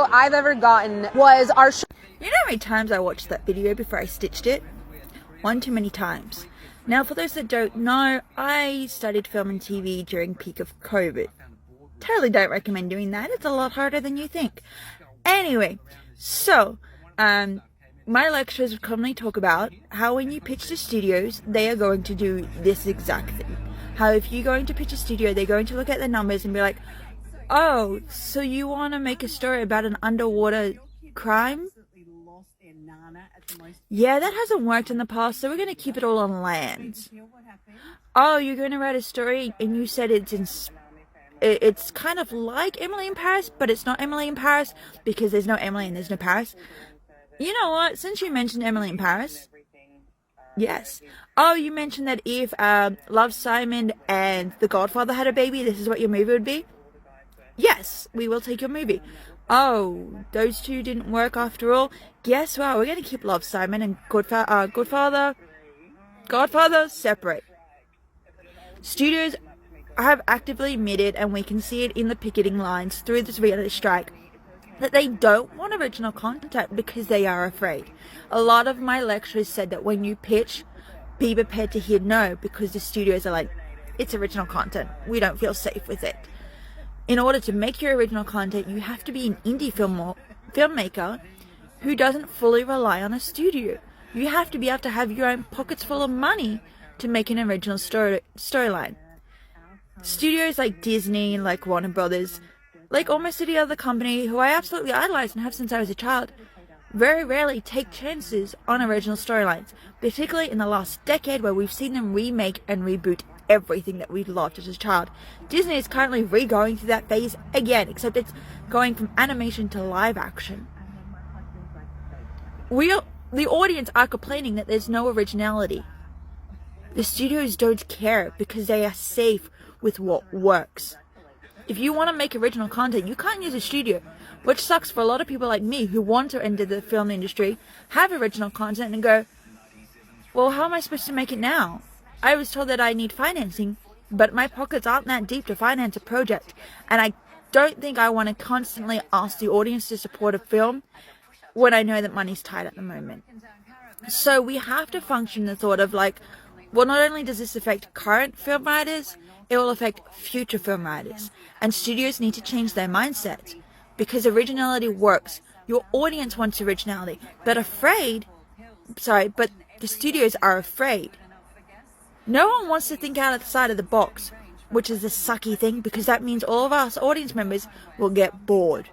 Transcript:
video I've ever gotten was our You know how many times I watched that video before I stitched it? One too many times. Now, for those that don't know, I studied film and TV during peak of COVID. Totally don't recommend doing that. It's a lot harder than you think. Anyway, so, my lecturers would commonly talk about how when you pitch to studios, they are going to do this exact thing. How if you're going to pitch a studio, they're going to look at the numbers and be like, oh, so you want to make a story about an underwater crime? Yeah, that hasn't worked in the past, so we're going to keep it all on land. Oh, you're going to write a story and you said it's kind of like Emily in Paris, but it's not Emily in Paris because there's no Emily and there's no Paris. You know what? Since you mentioned Emily in Paris, yes. Oh, you mentioned that if Love, Simon and The Godfather had a baby, this is what your movie would be? Yes, we will take your movie. Oh, those two didn't work after all. Guess what? We're going to keep Love, Simon and Godfather separate. Studios have actively admitted, and we can see it in the picketing lines through this reality strike, that they don't want original content because they are afraid. A lot of my lecturers said that when you pitch, be prepared to hear no, because the studios are like, it's original content. We don't feel safe with it. In order to make your original content, you have to be an indie filmmaker who doesn't fully rely on a studio. You have to be able to have your own pockets full of money to make an original storyline. Studios like Disney, like Warner Brothers, like almost any other company who I absolutely idolize and have since I was a child, very rarely take chances on original storylines, particularly in the last decade where we've seen them remake and reboot everything that we loved as a child. Disney is currently re-going through that phase again, except it's going from animation to live action. The audience are complaining that there's no originality. The studios don't care because they are safe with what works. If you want to make original content, you can't use a studio, which sucks for a lot of people like me who want to enter the film industry, have original content and go, well, how am I supposed to make it now? I was told that I need financing, but my pockets aren't that deep to finance a project, and I don't think I want to constantly ask the audience to support a film when I know that money's tight at the moment. So we have to function the thought of like, well, not only does this affect current film writers, it will affect future film writers. And studios need to change their mindset because originality works. Your audience wants originality, but the studios are afraid. No one wants to think outside of the box, which is the sucky thing because that means all of us audience members will get bored.